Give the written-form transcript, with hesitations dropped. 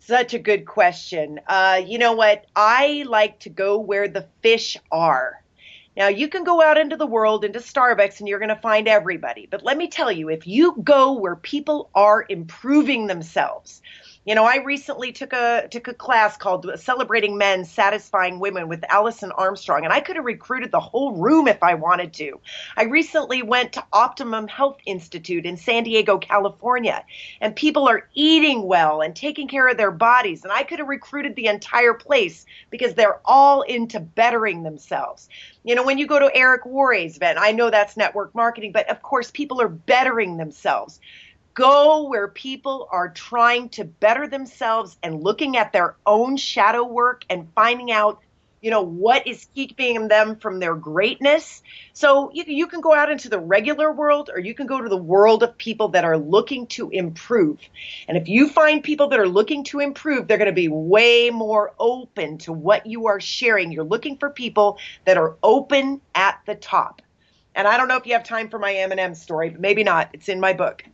Such a good question. You know what? I like to go where the fish are. Now, you can go out into the world, into Starbucks, and you're going to find everybody. But let me tell you, if you go where people are improving themselves, I recently took a class called Celebrating Men, Satisfying Women with Allison Armstrong, and I could have recruited the whole room if I wanted to. I recently went to Optimum Health Institute in San Diego, California, and people are eating well and taking care of their bodies, and I could have recruited the entire place because they're all into bettering themselves. When you go to Eric Worre's event, I know that's network marketing, but of course, people are bettering themselves. Go where people are trying to better themselves and looking at their own shadow work and finding out, what is keeping them from their greatness. So you can go out into the regular world or you can go to the world of people that are looking to improve. And if you find people that are looking to improve, they're going to be way more open to what you are sharing. You're looking for people that are open at the top. And I don't know if you have time for my M&M story, but maybe not. It's in my book.